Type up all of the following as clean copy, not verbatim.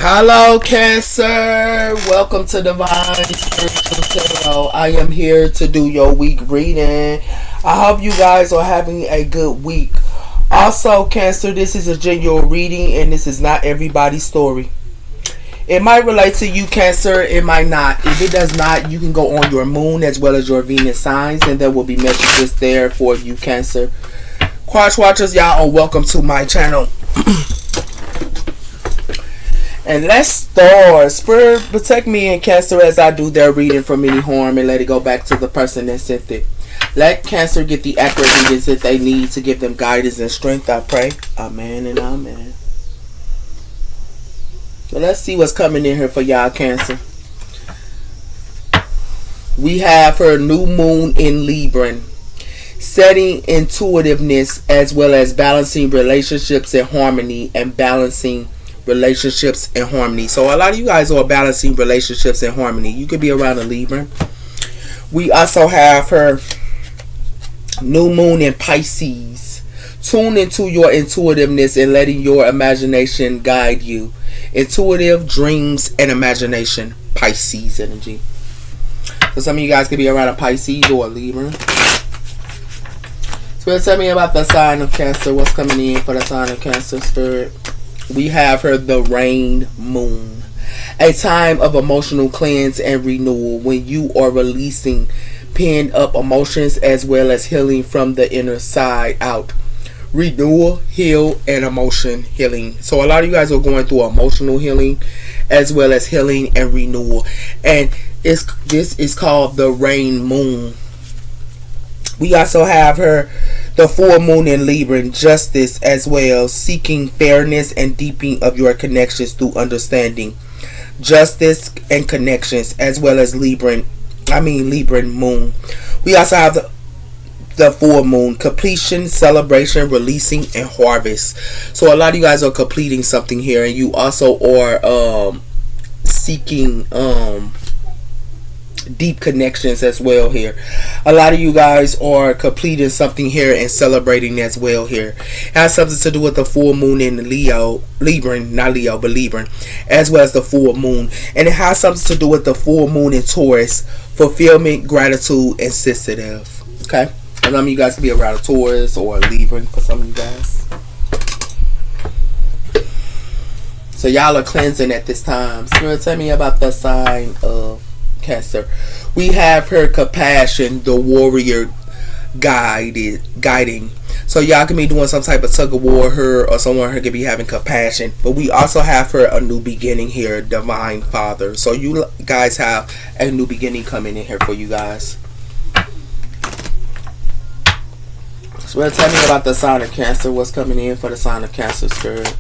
Hello, Cancer. Welcome to Divine Spiritual Tarot. I am here to do your week reading. I hope you guys are having a good week. Also, Cancer, this is a general reading and this is not everybody's story. It might relate to you, Cancer. It might not. If it does not, you can go on your moon as well as your Venus signs and there will be messages there for you, Cancer. Quatch Watchers, y'all are welcome to my channel. And let's start. Spirit, protect me and Cancer as I do their reading from any harm and let it go back to the person that sent it. Let Cancer get the accurate readings that they need to give them guidance and strength, I pray. Amen and amen. So let's see what's coming in here for y'all, Cancer. We have her new moon in Libra. Setting intuitiveness as well as balancing relationships in harmony and balancing relationships in harmony. So a lot of you guys are balancing relationships in harmony. You could be around a Libra. We also have her new moon in Pisces. Tune into your intuitiveness and letting your imagination guide you. Intuitive dreams and imagination. Pisces energy. So some of you guys could be around a Pisces or a Libra. Spirit, tell me about the sign of Cancer. What's coming in for the sign of Cancer, Spirit? We have her the rain moon. A time of emotional cleanse and renewal when you are releasing pent up emotions as well as healing from the inner side out. Renewal, heal, and emotion healing. So a lot of you guys are going through emotional healing as well as healing and renewal. And this is called the rain moon. We also have her the full moon in Libra, justice as well, seeking fairness and deepening of your connections through understanding. Justice and connections as well as Libra moon. We also have the full moon, completion, celebration, releasing, and harvest. So a lot of you guys are completing something here, and you also are seeking deep connections as well here. A lot of you guys are completing something here and celebrating as well here. It has something to do with the full moon in Libra, as well as the full moon. And it has something to do with the full moon in Taurus, fulfillment, gratitude, and sensitive. Okay? And some of you guys can be around a Taurus or a Libra for some of you guys. So y'all are cleansing at this time. Spirit, tell me about the sign of Cancer. We have her compassion, the warrior guiding. So y'all can be doing some type of tug of war, her or someone her could be having compassion. But we also have her a new beginning here, divine father. So you guys have a new beginning coming in here for you guys. So tell me about the sign of Cancer. What's coming in for the sign of Cancer, Spirit?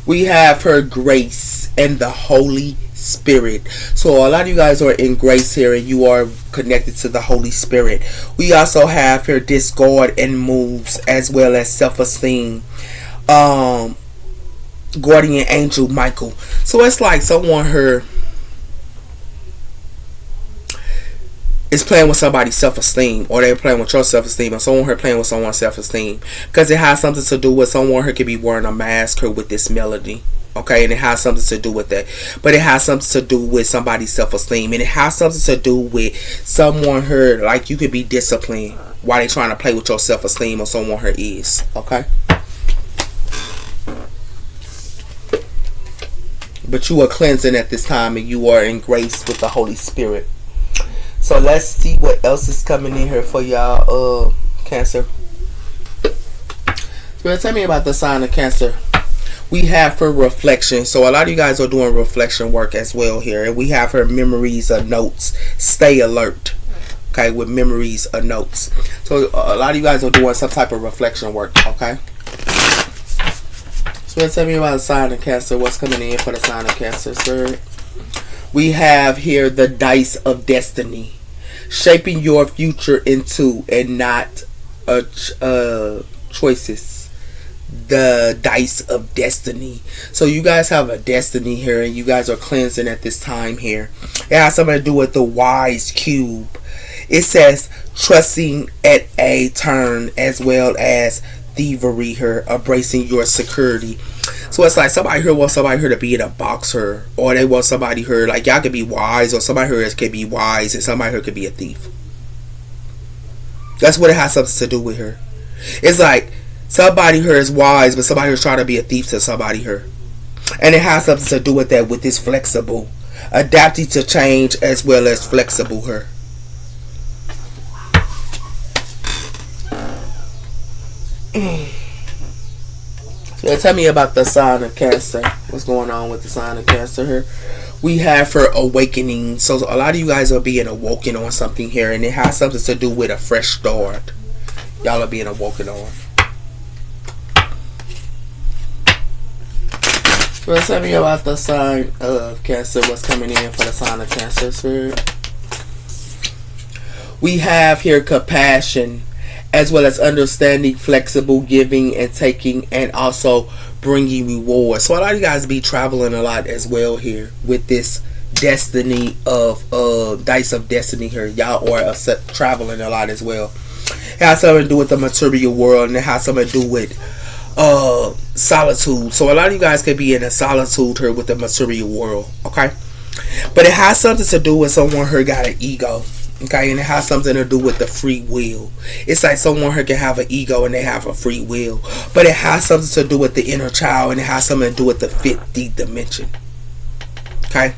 We have her grace and the Holy Spirit. So a lot of you guys are in grace here and you are connected to the Holy Spirit. We also have her discord and moves as well as self-esteem. Guardian angel Michael. So it's like someone her is playing with somebody's self-esteem, or they're playing with your self-esteem, or someone her playing with someone's self-esteem, because it has something to do with someone her could be wearing a mask her with this melody. Okay, and it has something to do with that, but it has something to do with somebody's self-esteem, and it has something to do with someone her, like you could be disciplined while they trying to play with your self-esteem, or someone her is. Okay, but you are cleansing at this time and you are in grace with the Holy Spirit. So let's see what else is coming in here for y'all, Cancer. So tell me about the sign of Cancer. We have her reflection. So a lot of you guys are doing reflection work as well here. And we have her memories of notes. Stay alert. Okay, with memories of notes. So a lot of you guys are doing some type of reflection work. Okay. So tell me about the sign of Cancer. What's coming in for the sign of Cancer, sir? We have here the dice of destiny, shaping your future into and not choices. The dice of destiny. So you guys have a destiny here and you guys are cleansing at this time here. It has something to do with the wise cube. It says trusting at a turn as well as thievery here, embracing your security. So So it's like somebody here wants somebody here to be in a boxer, or they want somebody here, like y'all could be wise, or somebody here could be wise, and somebody here could be a thief. That's what it has something to do with her. It's like somebody here is wise, but somebody here is trying to be a thief to somebody here. And it has something to do with that, with this flexible, adapting to change as well as flexible her. So tell me about the sign of Cancer. What's going on with the sign of Cancer here? We have her awakening. So a lot of you guys are being awoken on something here, and it has something to do with a fresh start. Y'all are being awoken on. So tell me about the sign of Cancer. What's coming in for the sign of Cancer, Spirit? We have here compassion, as well as understanding, flexible, giving and taking, and also bringing reward. So a lot of you guys be traveling a lot as well here with this destiny of dice of destiny here. Y'all are traveling a lot as well. It has something to do with the material world, and it has something to do with solitude. So a lot of you guys could be in a solitude here with the material world, okay? But it has something to do with someone who got an ego. Okay, and it has something to do with the free will. It's like someone who can have an ego and they have a free will. But it has something to do with the inner child, and it has something to do with the 50th dimension. Okay?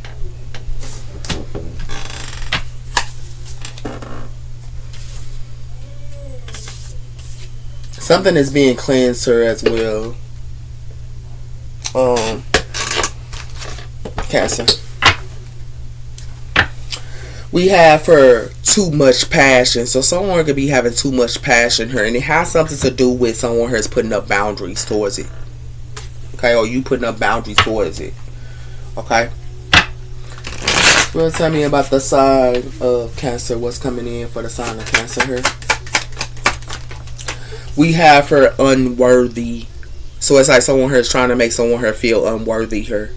Something is being cleansed here as well. Cancer. We have her too much passion. So someone could be having too much passion here, and it has something to do with someone who's putting up boundaries towards it. Okay, or you putting up boundaries towards it. Okay. Well, tell me about the sign of Cancer. What's coming in for the sign of Cancer here? We have her unworthy. So it's like someone here is trying to make someone here feel unworthy here.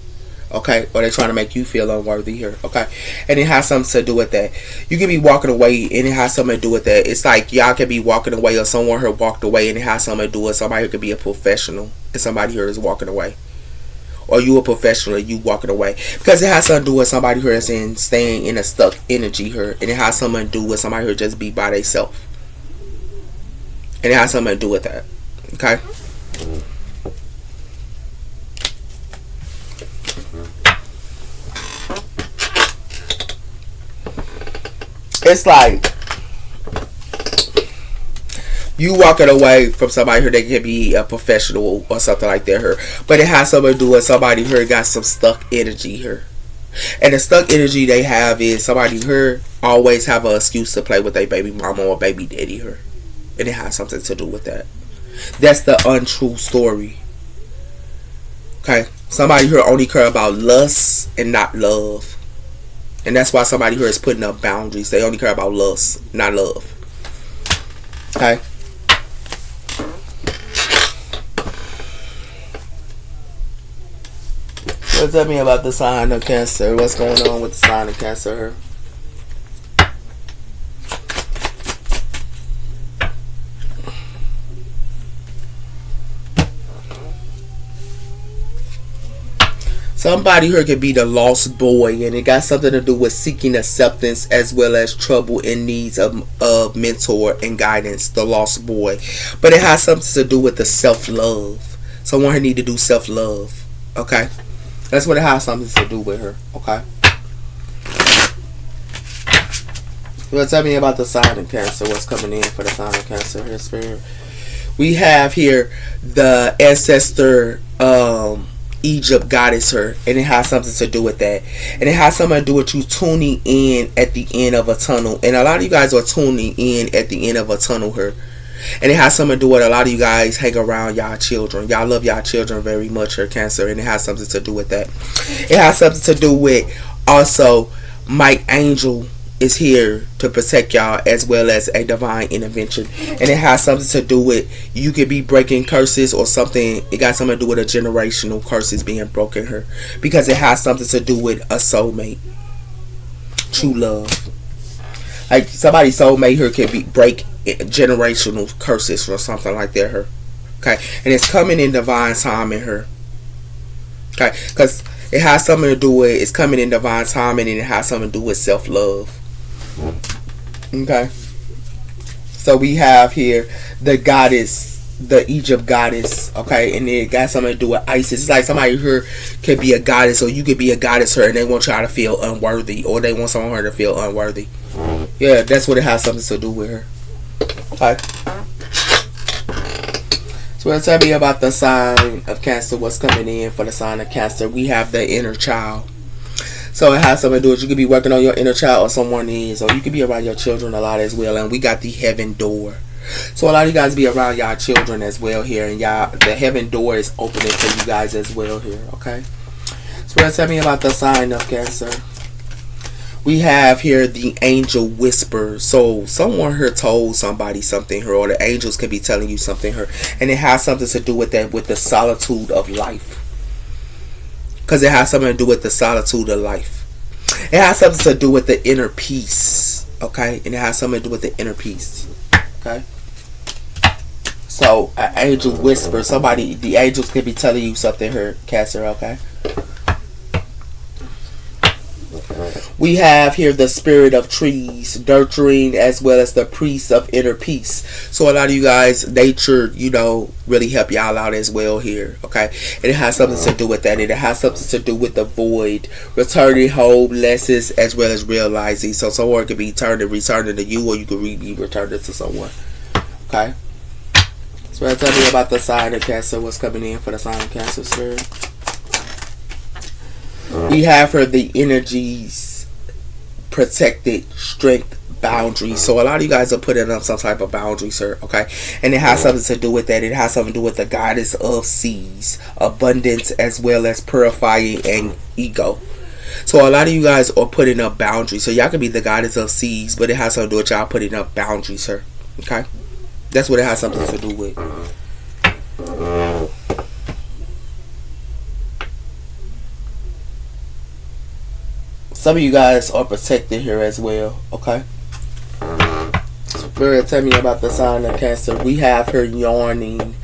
Okay, or they're trying to make you feel unworthy here. Okay, and it has something to do with that. You can be walking away, and it has something to do with that. It's like y'all can be walking away, or someone here walked away, and it has something to do with somebody who could be a professional, and somebody here is walking away, or you a professional, and you walking away, because it has something to do with somebody who is in staying in a stuck energy here, and it has something to do with somebody who just be by themselves, and it has something to do with that. Okay. It's like you walking away from somebody here that can be a professional or something like that here, but it has something to do with somebody here got some stuck energy here, and the stuck energy they have is somebody here always have an excuse to play with their baby mama or baby daddy here, and it has something to do with that. That's the untrue story. Okay, somebody here only care about lust and not love. And that's why somebody here is putting up boundaries. They only care about lust, not love. Okay? So tell me about the sign of Cancer. What's going on with the sign of Cancer here? Somebody here could be the lost boy, and it got something to do with seeking acceptance as well as trouble and needs of mentor and guidance, the lost boy. But it has something to do with the self-love. Someone who need to do self-love. Okay? That's what it has something to do with her. Okay? Well, tell me about the sign of Cancer. What's coming in for the sign of Cancer here, Spirit? We have here the ancestor Egypt goddess her, and it has something to do with that, and it has something to do with you tuning in at the end of a tunnel, and a lot of you guys are tuning in at the end of a tunnel here, and it has something to do with a lot of you guys hang around y'all children. Y'all love y'all children very much here, Cancer, and it has something to do with that. It has something to do with also Mike Angel is here to protect y'all as well as a divine intervention, and it has something to do with you could be breaking curses or something. It got something to do with a generational curses being broken here, because it has something to do with a soulmate, true love. Like somebody's soulmate here can be break generational curses or something like that here. Okay, and it's coming in divine timing here. Okay, because it has something to do with it's coming in divine timing, and it has something to do with self-love. Okay, so we have here the goddess, the Egypt goddess. Okay, and it got something to do with Isis. It's like somebody here could be a goddess, or you could be a goddess her, and they want y'all to feel unworthy, or they want someone her to feel unworthy. Yeah, that's what it has something to do with her. Okay. So tell me about the sign of Cancer. What's coming in for the sign of Cancer? We have the inner child. So it has something to do with you could be working on your inner child, or someone is, or you could be around your children a lot as well. And we got the heaven door. So a lot of you guys be around y'all children as well here, and y'all the heaven door is opening for you guys as well here. Okay. So tell me about the sign of Cancer. We have here the angel whisper. So someone here told somebody something here, or the angels could be telling you something here, and it has something to do with that, with the solitude of life. Because it has something to do with the solitude of life. It has something to do with the inner peace. Okay, and it has something to do with the inner peace. Okay. So an angel whisper. Somebody, the angels could be telling you something here, Cancer. Okay. We have here the spirit of trees, nurturing, as well as the priest of inner peace. So a lot of you guys, nature, really help y'all out as well here. Okay, and it has something to do with that. And it has something to do with the void, returning home, lessons, as well as realizing. So someone could be returning to you, or you could be returning to someone. Okay. So tell me about the sign of Cancer. What's coming in for the sign of Cancer, sir? We have her the energies, protected, strength, boundaries. So a lot of you guys are putting up some type of boundaries, sir. Okay, and it has something to do with that. It has something to do with the goddess of seas, abundance, as well as purifying and ego. So a lot of you guys are putting up boundaries. So y'all can be the goddess of seas, but it has something to do with y'all putting up boundaries, sir. Okay, that's what it has something to do with. Some of you guys are protected here as well. Okay. Spirit, tell me about the sign of Cancer. We have her yawning.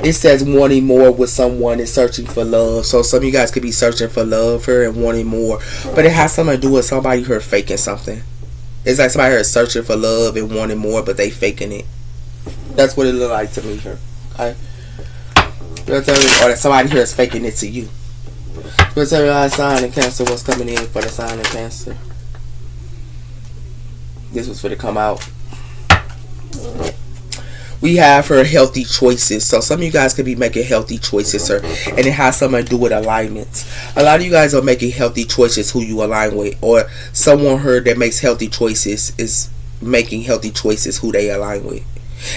It says wanting more with someone and searching for love. So some of you guys could be searching for love here and wanting more. But it has something to do with somebody here faking something. It's like somebody here searching for love and wanting more, but they faking it. That's what it look like to me here. Okay. Or that somebody here is faking it to you. We'll tell you our sign of Cancer. What's coming in for the sign of Cancer? This was for to come out. We have her healthy choices. So some of you guys could be making healthy choices, sir, and it has something to do with alignments. A lot of you guys are making healthy choices who you align with, or someone heard that makes healthy choices is making healthy choices who they align with.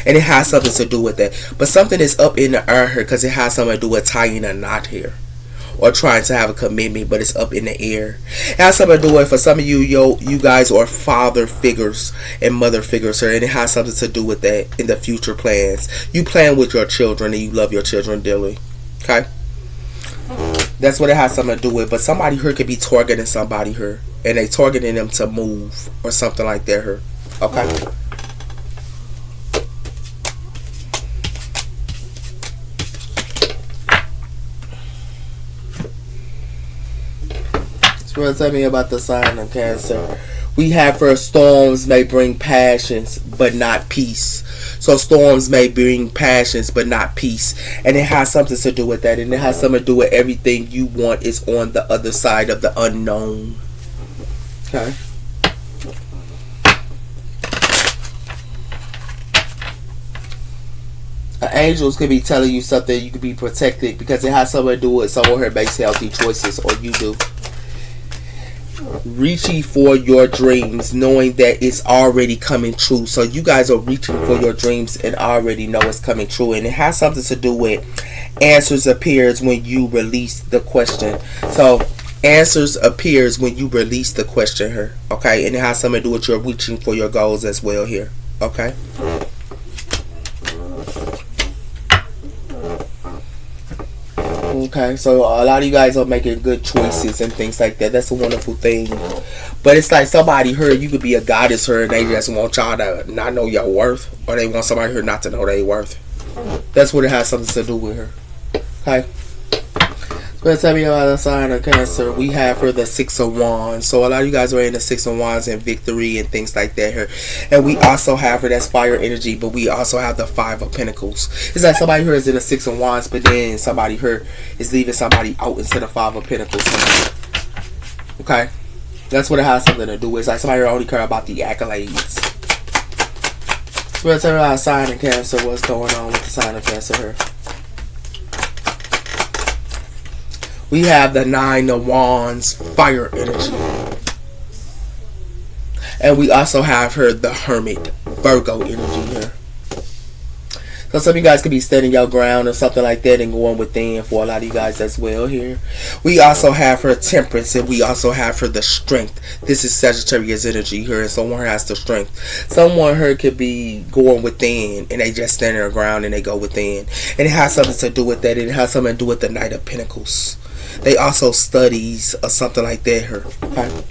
And it has something to do with that. But something is up in the air here, because it has something to do with tying a knot here, or trying to have a commitment, but it's up in the air. It has something to do with, for some of you, you guys are father figures and mother figures here, and it has something to do with that in the future plans. You plan with your children, and you love your children dearly. Okay? That's what it has something to do with. But somebody here could be targeting somebody here, and they targeting them to move or something like that here. Okay? Well, tell me about the sign of Cancer. We have for storms may bring passions, but not peace. So storms may bring passions, but not peace. And it has something to do with that. And it has something to do with everything you want is on the other side of the unknown. Okay. Angels could be telling you something. You could be protected because it has something to do with someone who makes healthy choices, or you do. Reaching for your dreams, knowing that it's already coming true. So you guys are reaching for your dreams and already know it's coming true. And it has something to do with answers appears when you release the question. So answers appears when you release the question here. Okay, and it has something to do with your reaching for your goals as well here. Okay. Okay, so a lot of you guys are making good choices and things like that. That's a wonderful thing. But it's like somebody heard you could be a goddess here, and they just want y'all to not know your worth, or they want somebody here not to know their worth. That's what it has something to do with her. Okay. But tell me about the sign of Cancer. We have her the Six of Wands. So a lot of you guys are in the Six of Wands and victory and things like that here. And we also have her that's fire energy, but we also have the Five of Pentacles. It's like somebody here is in the Six of Wands, but then somebody here is leaving somebody out instead of Five of Pentacles. Okay? That's what it has something to do with. It's like somebody here only care about the accolades. So let's tell me about sign of Cancer. What's going on with the sign of Cancer here? We have the Nine of Wands, fire energy. And we also have her, the Hermit, Virgo energy here. So some of you guys could be standing your ground or something like that and going within for a lot of you guys as well here. We also have her Temperance, and we also have her the Strength. This is Sagittarius energy here, and someone here has the Strength. Someone here could be going within and they just stand their ground and they go within. And it has something to do with that. It has something to do with the Knight of Pentacles. They also studies or something like that here. Okay.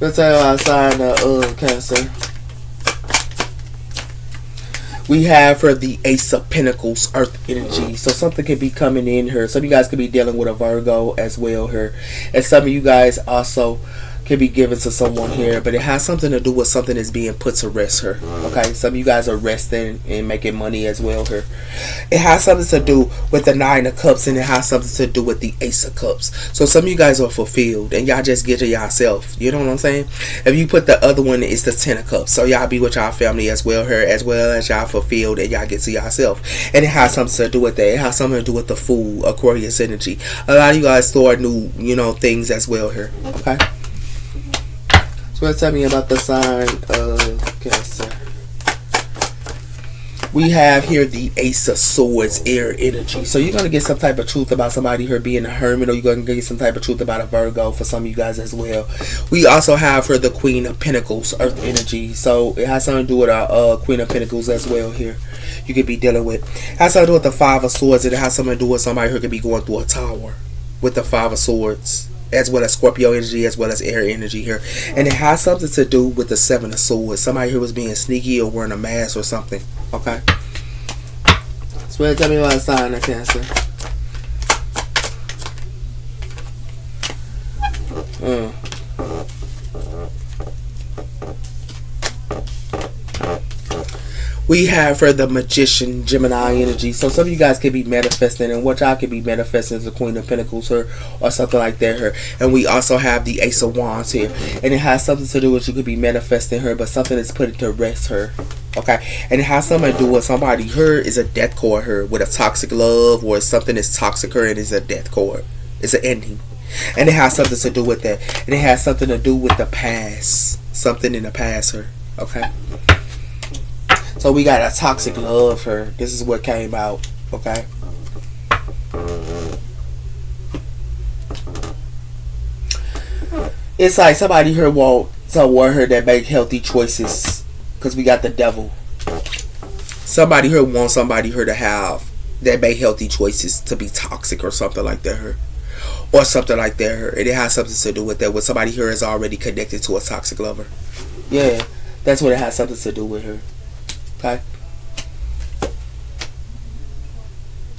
Let's tell you our sign of Cancer. We have her the Ace of Pentacles, Earth energy. So something could be coming in here. Some of you guys could be dealing with a Virgo as well here. And some of you guys also could be given to someone here. But it has something to do with something that's being put to rest here. Okay, some of you guys are resting and making money as well here. It has something to do with the Nine of Cups, and it has something to do with the Ace of Cups. So some of you guys are fulfilled and y'all just get to yourself. You know what I'm saying? If you put the other one, it's the Ten of Cups. So y'all be with y'all family as well here, as well as y'all fulfilled and y'all get to yourself. And it has something to do with that. It has something to do with the Fool, Aquarius energy. A lot of you guys start new, things as well here. Okay. So tell me about the sign of Cancer. We have here the Ace of Swords, air energy. So you're going to get some type of truth about somebody here being a hermit, or you're going to get some type of truth about a Virgo for some of you guys as well. We also have her the Queen of Pentacles, earth energy. So it has something to do with our Queen of Pentacles as well here. You could be dealing with. It has something to do with the Five of Swords, and it has something to do with somebody who could be going through a tower with the Five of Swords, as well as Scorpio energy, as well as air energy here. And it has something to do with the Seven of Swords. Somebody here was being sneaky or wearing a mask or something. Okay. So tell me about a sign of Cancer. We have for the Magician, Gemini energy. So some of you guys could be manifesting, and what y'all could be manifesting is the Queen of Pentacles here, or something like that here. And we also have the Ace of Wands here, and it has something to do with you could be manifesting her, but something that's put it to rest her. Okay, and it has something to do with somebody here is a death cord here with a toxic love, or something that's toxic her and is a death cord. It's an ending, and it has something to do with that, and it has something to do with the past, something in the past here. Okay. So we got a toxic love here. This is what came out. Okay. It's like somebody here want someone here that make healthy choices, because we got the Devil. Somebody here wants somebody here to have that make healthy choices to be toxic or something like that here, or something like that here. And it has something to do with that, when somebody here is already connected to a toxic lover. Yeah, that's what it has something to do with her. Okay?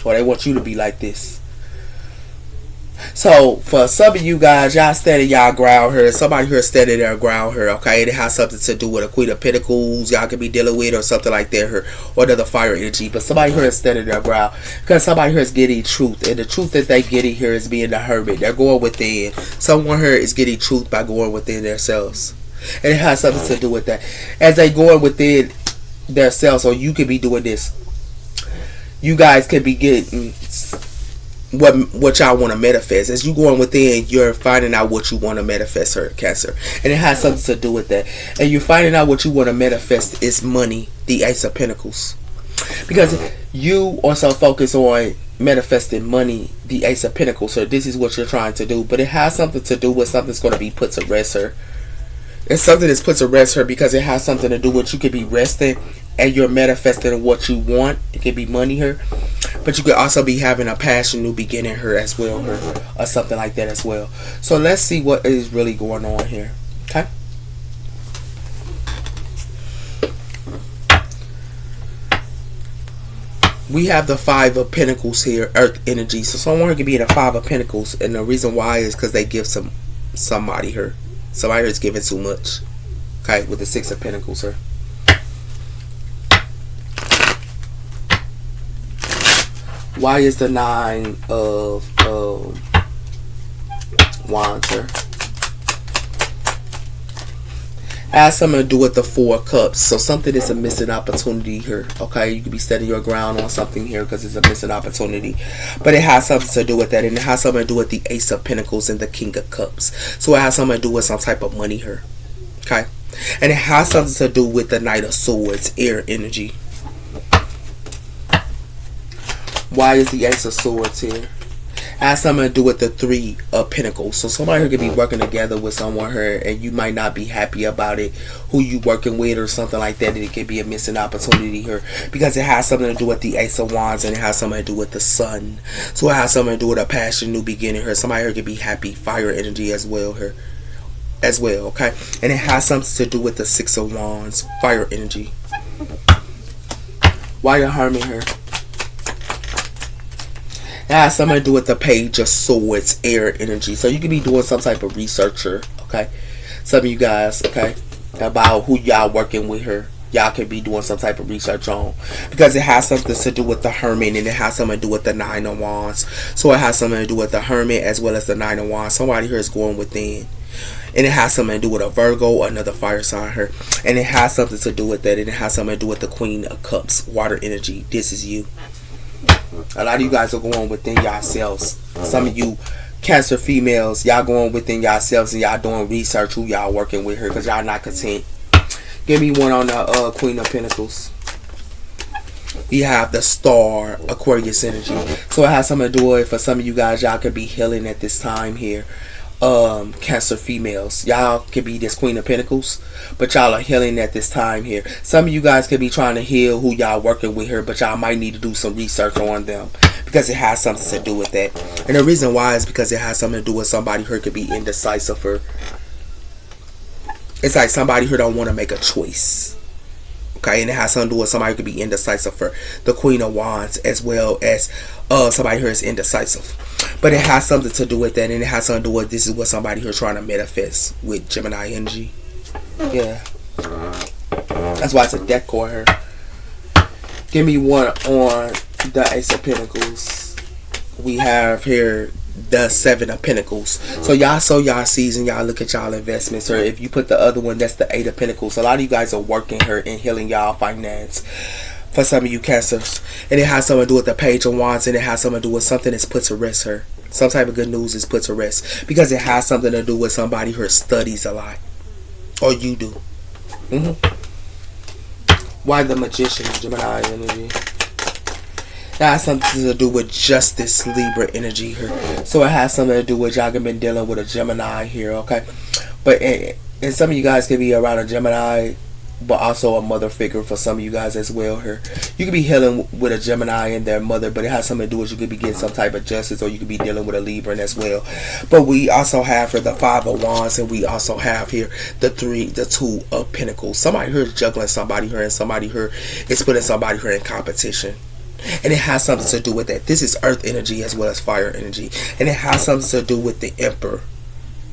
Or they want you to be like this. So for some of you guys, y'all standing y'all ground here. Somebody here standing their ground here. Okay, it has something to do with a Queen of Pentacles y'all could be dealing with, or something like that here, or another fire energy. But somebody here is standing their ground, because somebody here is getting truth, and the truth that they getting here is being the hermit. They're going within. Someone here is getting truth by going within themselves, and it has something to do with that. As they going within themselves, or you could be doing this. You guys could be getting what y'all want to manifest. As you going within, you're finding out what you want to manifest, her Cancer, and it has something to do with that. And you're finding out what you want to manifest is money, the Ace of Pentacles, because you also focus on manifesting money, the Ace of Pentacles. So this is what you're trying to do, but it has something to do with something's going to be put to rest her. It's something that's put to rest her, because it has something to do with you could be resting and you're manifesting what you want. It could be money here, but you could also be having a passion, new beginning here as well, her, or something like that as well. So let's see what is really going on here. Okay. We have the Five of Pentacles here, Earth energy. So someone could be in the Five of Pentacles, and the reason why is because they give somebody here. Somebody here is giving too much. Okay, with the Six of Pentacles here. Why is the Nine of Wands here? Has something to do with the Four of Cups. So something is a missing opportunity here. Okay, you could be setting your ground on something here because it's a missing opportunity. But it has something to do with that. And it has something to do with the Ace of Pentacles and the King of Cups. So it has something to do with some type of money here. Okay. And it has something to do with the Knight of Swords, air energy. Why is the Ace of Swords here? Has something to do with the Three of Pentacles. So somebody who could be working together with someone here, and you might not be happy about it, who you working with or something like that. And it could be a missing opportunity here because it has something to do with the Ace of Wands, and it has something to do with the Sun. So it has something to do with a passion, new beginning here. Somebody here could be happy, fire energy as well here, as well. Okay, and it has something to do with the Six of Wands, fire energy. Why the Hermit here? It has something to do with the Page of Swords, air energy. So you could be doing some type of researcher, okay? Some of you guys, okay, about who y'all working with her. Y'all could be doing some type of research on. Because it has something to do with the Hermit, and it has something to do with the Nine of Wands. So it has something to do with the Hermit as well as the Nine of Wands. Somebody here is going within. And it has something to do with a Virgo, another fire sign here. And it has something to do with that. And it has something to do with the Queen of Cups, water energy. This is you. A lot of you guys are going within yourselves. Some of you Cancer females, y'all going within yourselves and y'all doing research who y'all working with her because y'all not content. Give me one on the Queen of Pentacles. You have the Star, Aquarius energy. So it has something to do with, for some of you guys, y'all could be healing at this time here. Cancer females, y'all could be this Queen of Pentacles, but y'all are healing at this time here. Some of you guys could be trying to heal who y'all working with her, but y'all might need to do some research on them because it has something to do with that. And the reason why is because it has something to do with somebody who could be indecisive. For it's like somebody who don't want to make a choice. Okay, and it has something to do with somebody who could be indecisive. For the Queen of Wands, as well as somebody who is indecisive. But it has something to do with that, and it has something to do with this is what somebody who's trying to manifest with Gemini energy. Yeah, that's why it's a deck core here. Give me one on the Ace of Pentacles. We have here the Seven of Pentacles. So y'all sow y'all seeds and y'all look at y'all investments. Or if you put the other one, that's the Eight of Pentacles. A lot of you guys are working here and healing y'all finance. For some of you Cancers. And it has something to do with the Page of Wands, and it has something to do with something that's put to rest here. Some type of good news is put to rest. Because it has something to do with somebody who studies a lot. Or you do. Why the Magician, Gemini energy? It has something to do with Justice, Libra energy here. So it has something to do with y'all been dealing with a Gemini here, okay? But and some of you guys could be around a Gemini, but also a mother figure for some of you guys as well here. You could be healing with a Gemini and their mother, but it has something to do with you could be getting some type of justice, or you could be dealing with a Libra as well. But we also have here the Five of Wands, and we also have here the Two of Pentacles. Somebody here is juggling somebody here, and somebody here is putting somebody here in competition. And it has something to do with that. This is earth energy as well as fire energy. And it has something to do with the Emperor,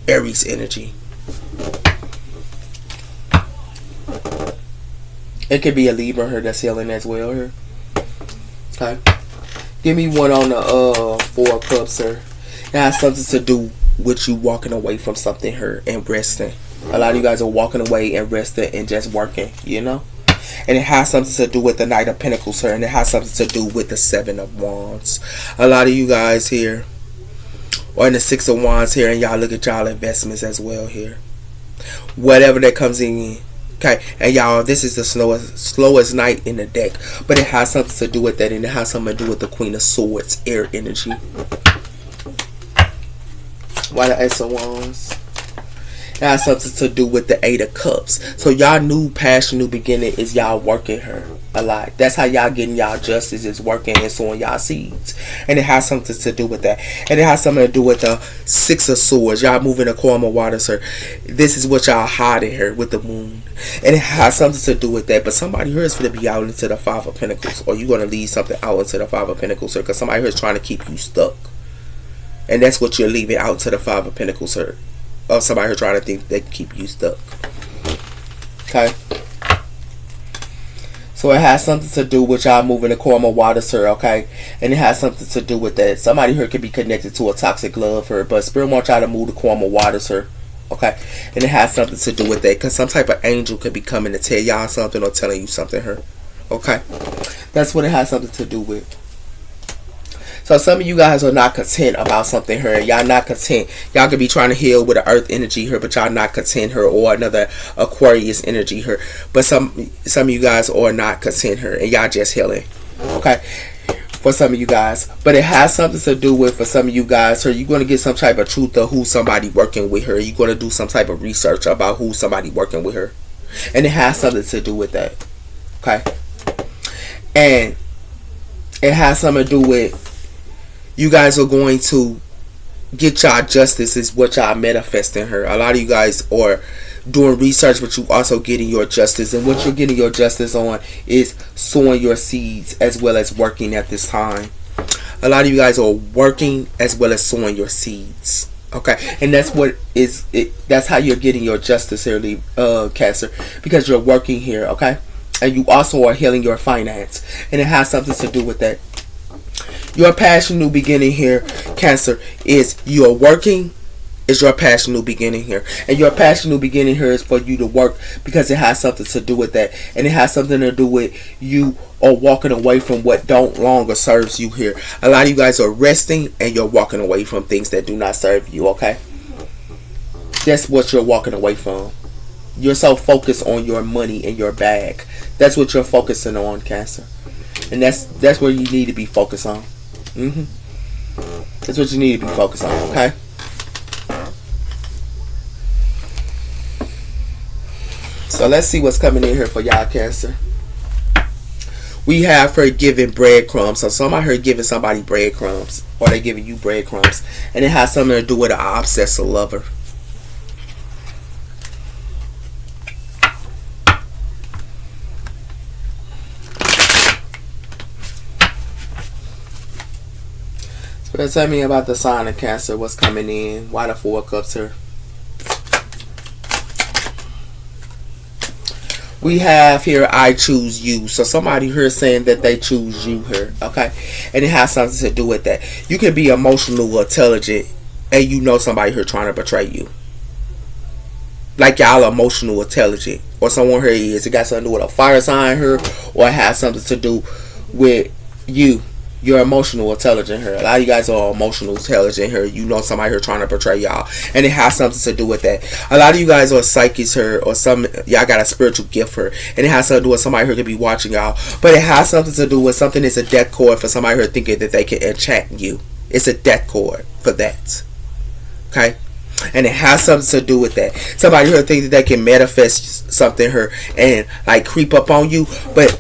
Aries energy. It could be a Libra here that's healing as well here. Okay. Give me one on the Four of Cups here. It has something to do with you walking away from something here and resting. A lot of you guys are walking away and resting and just working, you know. And it has something to do with the Knight of Pentacles here. And it has something to do with the Seven of Wands. A lot of you guys here are in the Six of Wands here. And y'all look at y'all investments as well here. Whatever that comes in. Okay. And y'all, this is the slowest night in the deck. But it has something to do with that. And it has something to do with the Queen of Swords, air energy. Why the Ace of Wands? It has something to do with the Eight of Cups. So y'all new passion, new beginning is y'all working her a lot. That's how y'all getting y'all justice, is working and sowing y'all seeds. And it has something to do with that. And it has something to do with the Six of Swords. Y'all moving the karma water, sir. This is what y'all hiding her with the moon. And it has something to do with that. But somebody here is going to be out into the Five of Pentacles. Or you're going to leave something out into the Five of Pentacles, sir. Because somebody here is trying to keep you stuck. And that's what you're leaving out to the Five of Pentacles, sir. Or somebody here trying to think they can keep you stuck. Okay. So it has something to do with y'all moving the karma water, sir, okay? And it has something to do with that. Somebody here could be connected to a toxic love, her, but Spirit wants y'all to move the karma water, sir, okay? And it has something to do with that, because some type of angel could be coming to tell y'all something or telling you something, her, okay? That's what it has something to do with. So some of you guys are not content about something here. Y'all not content. Y'all could be trying to heal with the earth energy here, but y'all not content here, or another Aquarius energy here. But some of you guys are not content here, and y'all just healing. Okay? For some of you guys. But it has something to do with, for some of you guys, or you're going to get some type of truth of who somebody working with her. You're going to do some type of research about who somebody working with her. And it has something to do with that. Okay? And it has something to do with, you guys are going to get y'all justice, is what y'all manifesting her. A lot of you guys are doing research, but you also getting your justice. And what you're getting your justice on is sowing your seeds as well as working at this time. A lot of you guys are working as well as sowing your seeds. Okay, and that's what is it. That's how you're getting your justice here, Cancer, because you're working here. Okay, and you also are healing your finance, and it has something to do with that. Your passion, new beginning here, Cancer, is you're working, is your passion, new beginning here. And your passion, new beginning here is for you to work, because it has something to do with that. And it has something to do with you are walking away from what don't longer serves you here. A lot of you guys are resting, and you're walking away from things that do not serve you, okay? That's what you're walking away from. You're so focused on your money and your bag. That's what you're focusing on, Cancer. And that's where you need to be focused on. That's what you need to be focused on, okay? So let's see what's coming in here for y'all, Cancer. We have her giving breadcrumbs. So somebody here giving somebody breadcrumbs, or they giving you breadcrumbs, and it has something to do with an obsessive lover. So tell me about the sign of Cancer. What's coming in? Why the Four of Cups here? We have here, I choose you. So somebody here is saying that they choose you here, okay? And it has something to do with that. You can be emotional or intelligent, and you know somebody here trying to betray you. Like y'all emotional, intelligent, or someone here is. It got something to do with a fire sign here, or it has something to do with you. You're emotional, intelligent here. A lot of you guys are emotional, intelligent here. You know somebody here trying to betray y'all, and it has something to do with that. A lot of you guys are psychics here, or some y'all got a spiritual gift here, and it has something to do with somebody here could be watching y'all. But it has something to do with something that's a death cord for somebody here thinking that they can enchant you. It's a death cord for that. Okay. And it has something to do with that. Somebody here thinks that they can manifest something here and like creep up on you, but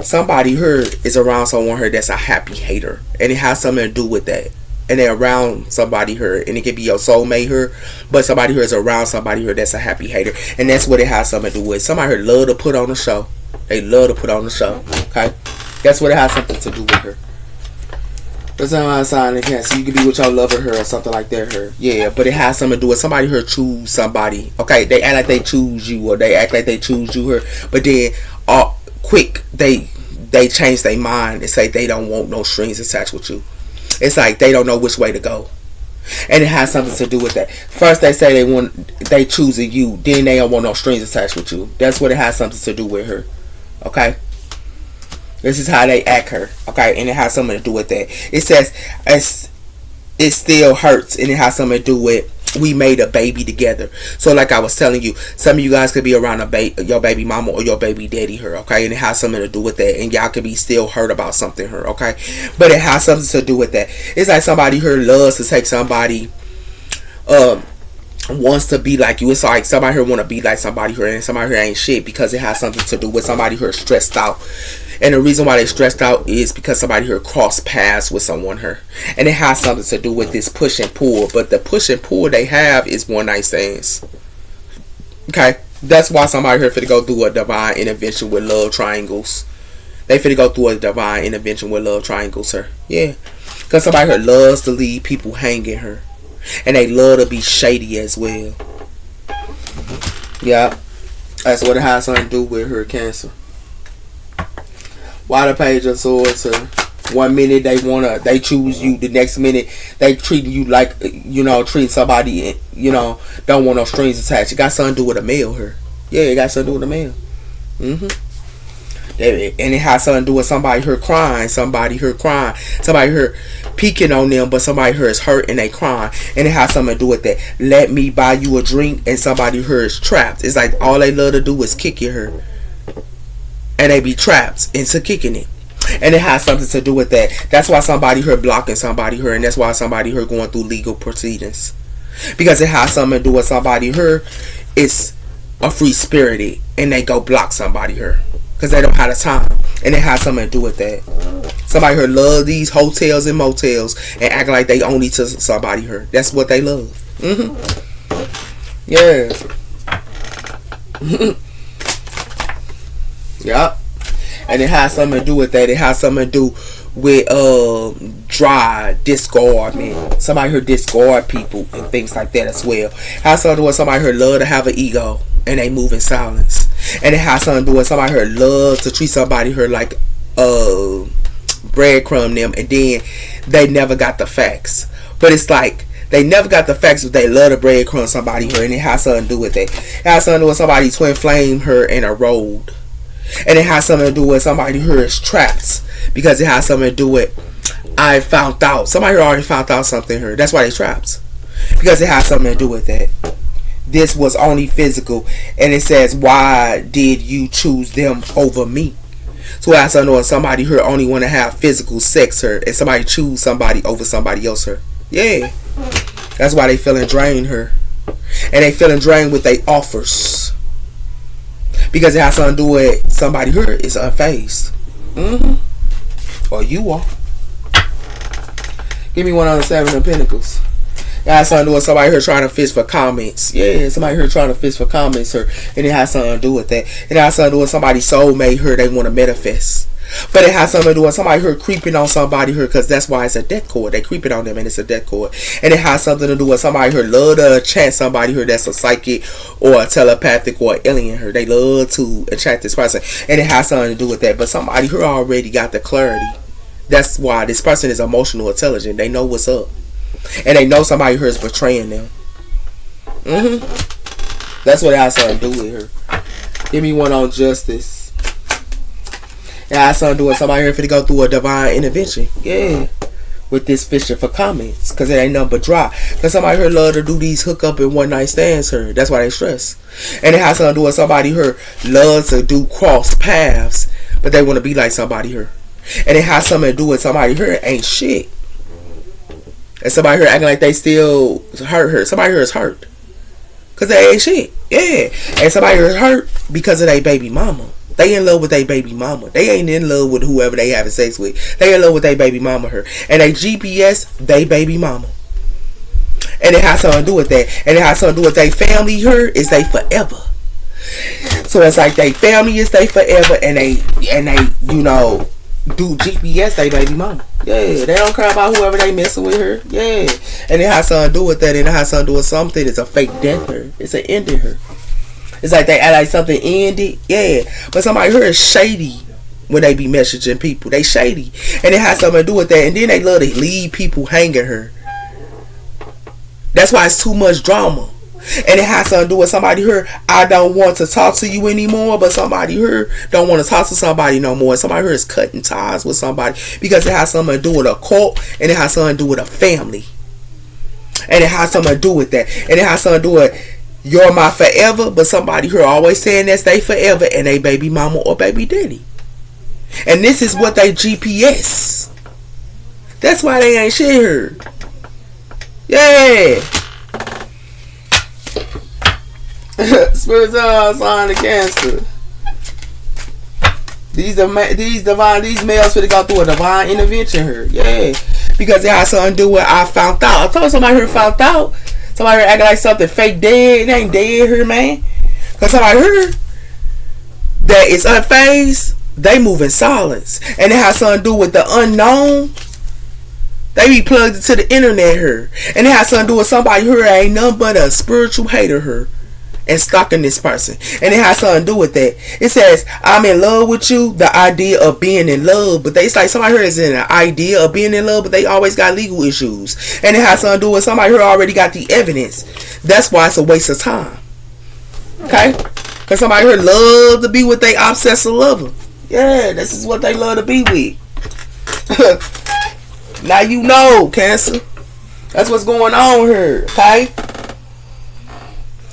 somebody here is around someone here that's a happy hater, and it has something to do with that. And they're around somebody here, and it could be your soulmate here, but somebody here is around somebody here that's a happy hater, and that's what it has something to do with. Somebody here love to put on a show. They love to put on a show. Okay, that's what it has something to do with her. That's not my sign of Cancer. You could be with your lover here or something like that here. Yeah, but it has something to do with somebody here choose somebody. Okay, they act like they choose you, or they act like they choose you here, but then quick they change their mind and say they don't want no strings attached with you. It's like they don't know which way to go, and it has something to do with that. First they say they choosing you, then they don't want no strings attached with you. That's what it has something to do with her. Okay, this is how they act her. Okay, and it has something to do with that. It says it still hurts, and it has something to do with we made a baby together. So like I was telling you, some of you guys could be around your baby mama or your baby daddy here, okay? And it has something to do with that, and y'all could be still hurt about something here, okay? But it has something to do with that. It's like somebody here loves to take somebody wants to be like you. It's like somebody here want to be like somebody here, and somebody here ain't shit because it has something to do with somebody here stressed out. And the reason why they stressed out is because somebody here crossed paths with someone here, and it has something to do with this push and pull. But the push and pull they have is one night stands. Okay, that's why somebody here finna go through a divine intervention with love triangles. They finna go through a divine intervention with love triangles, sir. Yeah, because somebody here loves to leave people hanging her. And they love to be shady as well. Yeah. That's what it has something to do with her Cancer. Why the Page of Swords, her? 1 minute they choose you. The next minute they treat you like, treat somebody, don't want no strings attached. It got something to do with a male here. Yeah, it got something to do with a male. And it has something to do with somebody here crying, somebody here peeking on them, but somebody here is hurt and they crying, and it has something to do with that. Let me buy you a drink, and somebody here is trapped. It's like all they love to do is kick you her, and they be trapped into kicking it, and it has something to do with that. That's why somebody here blocking somebody here, and that's why somebody here going through legal proceedings, because it has something to do with somebody here is a free spirited, and they go block somebody here. Because they don't have the time. And it has something to do with that. Somebody here love these hotels and motels and act like they only to somebody here. That's what they love. Yeah. Yup. And it has something to do with that. It has something to do with dry discardment. Somebody here discard people and things like that as well. It has something to do with somebody here love to have an ego and they move in silence. And it has something to do with somebody here love to treat somebody here like breadcrumb them, and then they never got the facts. But it's like they never got the facts, but they love to breadcrumb somebody here, and it has something to do with that. It has something to do with somebody twin flame her in a road. And it has something to do with somebody here is trapped, because it has something to do with I found out. Somebody here already found out something here. That's why they trapped. Because it has something to do with that. This was only physical, and it says, why did you choose them over me? So I also know somebody here only want to have physical sex her, and somebody choose somebody over somebody else her. Yeah, that's why they feeling drained her, and they feeling drained with their offers, because it has something to do with somebody here is unfazed. Or you are. Give me one on the Seven of Pentacles. It has something to do with somebody here trying to fish for comments. Yeah, somebody here trying to fish for comments here. And it has something to do with that. It has something to do with somebody's soulmate here they want to manifest. But it has something to do with somebody here creeping on somebody here, because that's why it's a death cord. They creeping on them and it's a death cord. And it has something to do with somebody here love to enchant somebody here that's a psychic or a telepathic or alien here. They love to enchant this person. And it has something to do with that. But somebody here already got the clarity. That's why this person is emotional intelligent. They know what's up. And they know somebody here is betraying them. That's what it has something to do with her. Give me one on Justice. It has something to do with somebody here finna go through a divine intervention. Yeah. With this fishing for comments. Because it ain't nothing but dry. Because somebody here love to do these hook up and one night stands here. That's why they stress. And it has something to do with somebody here loves to do cross paths, but they want to be like somebody here. And it has something to do with somebody here ain't shit. And somebody here acting like they still hurt her. Somebody here is hurt because they ain't shit. Yeah. And somebody here is hurt because of their baby mama. They in love with their baby mama. They ain't in love with whoever they having sex with. They in love with their baby mama here. And they GPS they baby mama. And it has something to do with that. And it has something to do with their family here is they forever. So it's like they family is they forever, and they do GPS they baby mama. Yeah, they don't care about whoever they messing with her. Yeah, and it has something to do with that, and it has something to do with something. It's a fake death her. It's an ending her. It's like they act like something ended. Yeah, but somebody here is shady when they be messaging people. They shady, and it has something to do with that. And then they love to leave people hanging her. That's why it's too much drama. And it has something to do with somebody here, I don't want to talk to you anymore, but somebody here don't want to talk to somebody no more. Somebody here is cutting ties with somebody because it has something to do with a cult, and it has something to do with a family. And it has something to do with that. And it has something to do with you're my forever, but somebody here always saying that's they forever and they baby mama or baby daddy. And this is what they GPS. That's why they ain't shit here. Yeah. Spirits are sign of Cancer. These males finna go through a divine intervention here. Yeah. Because it has something to do with I found out. I told somebody here found out. Somebody here acting like something fake dead. It ain't dead here, man. Because somebody here that is unfazed, they move in silence. And it has something to do with the unknown. They be plugged into the internet here. And it has something to do with somebody here that ain't nothing but a spiritual hater here. And stalking this person. And it has something to do with that. It says, I'm in love with you. The idea of being in love. But it's like somebody here is in an idea of being in love, but they always got legal issues. And it has something to do with somebody here already got the evidence. That's why it's a waste of time. Okay? Because somebody here love to be with their obsessive lover. Yeah, this is what they love to be with. Now you know, Cancer. That's what's going on here. Okay?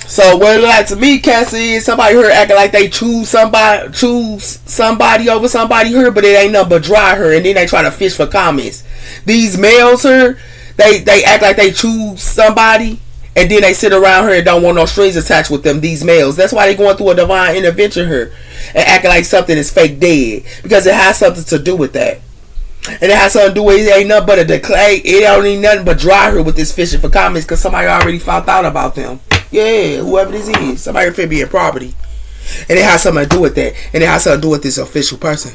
So what it like to me, Cancer, is somebody here acting like they choose somebody over somebody here, but it ain't nothing but dry her, and then they try to fish for comments. These males here, they act like they choose somebody, and then they sit around her and don't want no strings attached with them. These males, that's why they going through a divine intervention here and acting like something is fake dead, because it has something to do with that. And it has something to do with it ain't nothing but a declare. It don't need nothing but dry her with this fishing for comments, because somebody already found out about them. Yeah, whoever this is. Somebody finna be in property. And it has something to do with that. And it has something to do with this official person.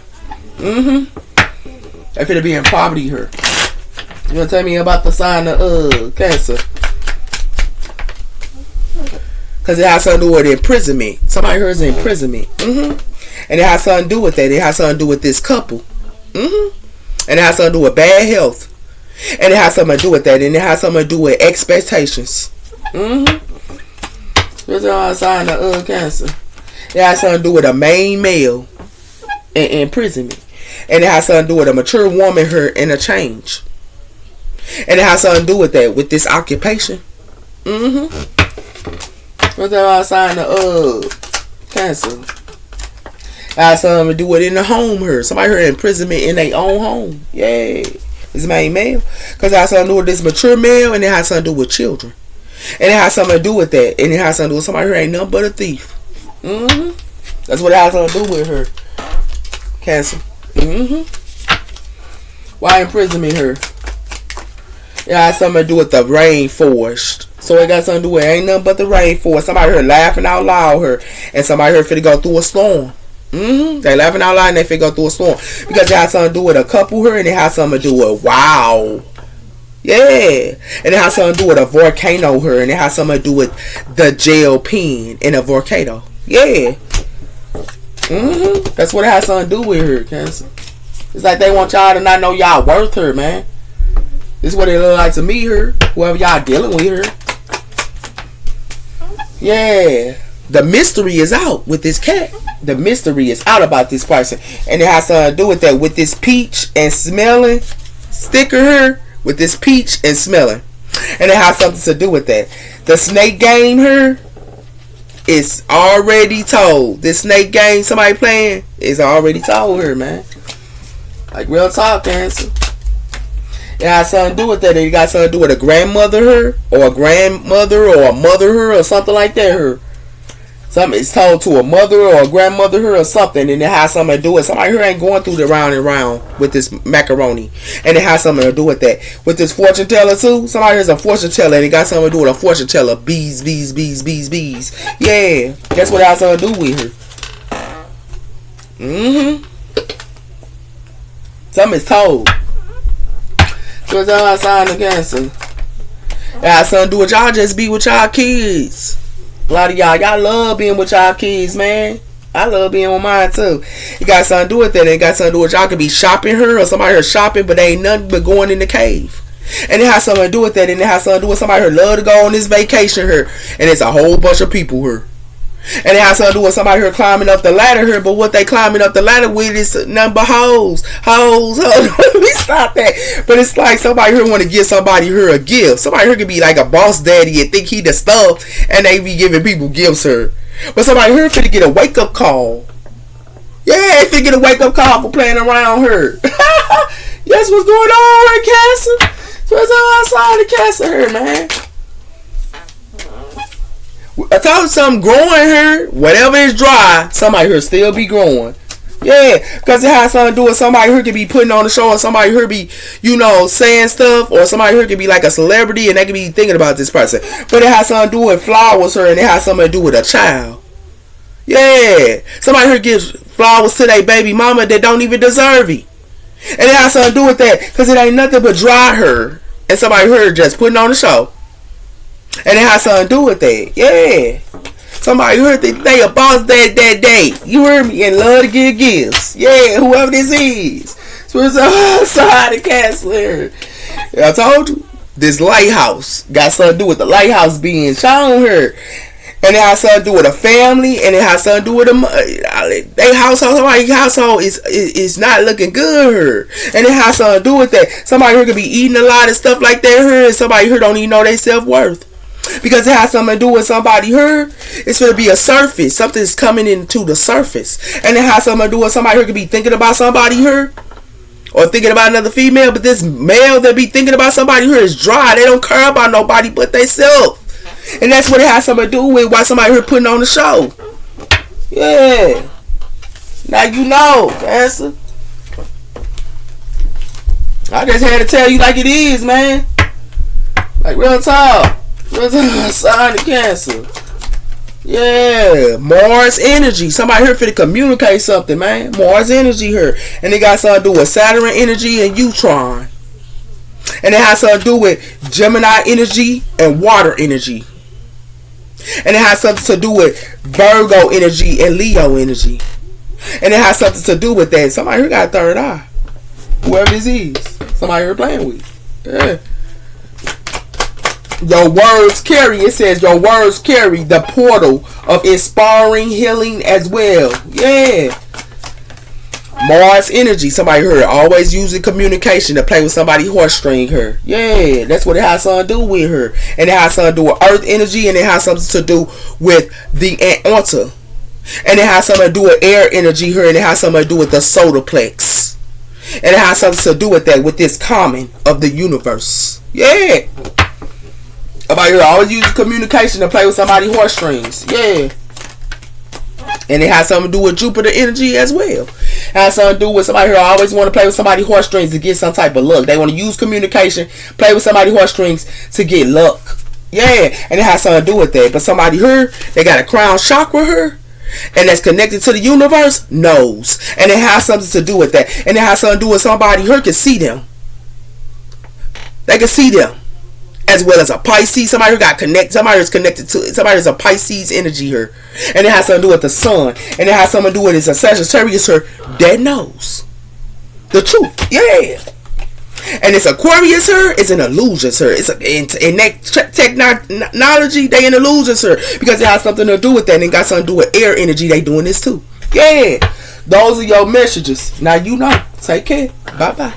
They finna be in property here. You gonna tell me about the sign of Cancer? Because it has something to do with imprisonment. Somebody here is in imprisonment. And it has something to do with that. It has something to do with this couple. And it has something to do with bad health. And it has something to do with that. And it has something to do with expectations. What's the sign of Cancer? It has something to do with a main male in imprisonment. And it has something to do with a mature woman here in a change. And it has something to do with that, with this occupation. What's the sign of Cancer? It has something to do with in the home here. Somebody here in imprisonment in their own home. Yay. This main male. Because it has something to do with this mature male, and it has something to do with children. And it has something to do with that. And it has something to do with somebody who ain't nothing but a thief. That's what it has something to do with her. Cancer. Why imprisonment her? It has something to do with the rainforest. So it got something to do with it ain't nothing but the rainforest. Somebody here laughing out loud here. And somebody here finna go through a storm. They laughing out loud and they finna go through a storm. Because it has something to do with a couple here. And it has something to do with wow. Yeah, and it has something to do with a volcano here, and it has something to do with the jail pen in a volcano. Yeah, that's what it has something to do with her, Cancer. It's like they want y'all to not know y'all worth her, man. This is what it look like to me here. Whoever y'all dealing with her. Yeah, the mystery is out with this cat. The mystery is out about this person, and it has something to do with that, with this peach and smelling sticker here. With this peach and smelling. And it has something to do with that. The snake game here is already told. This snake game somebody playing is already told here, man. Like real talk, Cancer. It has something to do with that. It got something to do with a grandmother here, or a grandmother, or a mother here, or something like that here. Something is told to a mother or a grandmother here or something, and it has something to do with somebody here ain't going through the round and round with this macaroni, and it has something to do with that. With this fortune teller too, somebody here's a fortune teller, and it got something to do with a fortune teller. Bees. Yeah, that's what it has something to do with her. Something is told. So it's all sign of Cancer. It has something to do with y'all just be with y'all kids. A lot of y'all love being with y'all kids, man. I love being with mine too. It got something to do with that. It got something to do with y'all could be shopping her, or somebody here shopping, but they ain't nothing but going in the cave. And it has something to do with that. And it has something to do with somebody here love to go on this vacation here, and it's a whole bunch of people here. And it has something to do with somebody here climbing up the ladder here, but what they climbing up the ladder with is nothing but hoes. We stop that. But it's like somebody here want to give somebody here a gift. Somebody here could be like a boss daddy and think he the stuff, and they be giving people gifts here. But somebody here finna get a wake up call. Yeah, finna get a wake up call for playing around here. Yes, what's going on here, Cancer? So it's all outside of Cancer here, man. I told you something growing here. Whatever is dry, somebody here still be growing. Yeah, because it has something to do with somebody here could be putting on the show, or somebody here be, saying stuff, or somebody here could be like a celebrity and they could be thinking about this person. But it has something to do with flowers here, and it has something to do with a child. Yeah, somebody here gives flowers to their baby mama that don't even deserve it. And it has something to do with that, because it ain't nothing but dry her, and somebody here just putting on the show. And it has something to do with that. Yeah. Somebody heard they a boss that day. You heard me, and love to give gifts. Yeah, whoever this is. So it's outside the castle here. I told you, this lighthouse got something to do with the lighthouse being shown here. And it has something to do with a family, and it has something to do with their household. Somebody's household is not looking good here. And it has something to do with that. Somebody here could be eating a lot of stuff like that here, and somebody here don't even know their self-worth. Because it has something to do with somebody here. It's going to be a surface. Something's coming into the surface. And it has something to do with somebody here could be thinking about somebody here. Or thinking about another female. But this male that be thinking about somebody here is dry. They don't care about nobody but themselves. And that's what it has something to do with why somebody here putting on the show. Yeah. Now you know, Cancer. I just had to tell you like it is, man. Like real talk. Sign of Cancer. Yeah, Mars energy. Somebody here for to communicate something, man. Mars energy here, and it got something to do with Saturn energy and Utron, and it has something to do with Gemini energy and water energy, and it has something to do with Virgo energy and Leo energy, and it has something to do with that. Somebody here got a third eye. Whoever this is, somebody here playing with. Yeah. Your words carry, it says your words carry the portal of inspiring healing as well. Yeah. Mars energy. Somebody here always using communication to play with somebody's heartstring here. Yeah, that's what it has something to do with her. And it has something to do with earth energy, and it has something to do with the Antarctica. And it has something to do with air energy here, and it has something to do with the solar plex. And it has something to do with that, with this common of the universe. Yeah. About here always use communication to play with somebody's heartstrings. Yeah. And it has something to do with Jupiter energy as well. It has something to do with somebody here always want to play with somebody's heartstrings to get some type of luck. They want to use communication, play with somebody's heartstrings to get luck. Yeah. And it has something to do with that. But somebody here, they got a crown chakra here, and that's connected to the universe, knows. And it has something to do with that. And it has something to do with somebody here can see them. They can see them. As well as a Pisces, somebody who got connected, somebody who's connected to it, somebody who's a Pisces energy here, and it has something to do with the sun, and it has something to do with a Sagittarius here that knows the truth. Yeah, and it's Aquarius here, it's an illusion here. It's in that technology, they in illusions here because it has something to do with that, and it got something to do with air energy. They doing this too. Yeah, those are your messages. Now you know. Take care. Bye bye.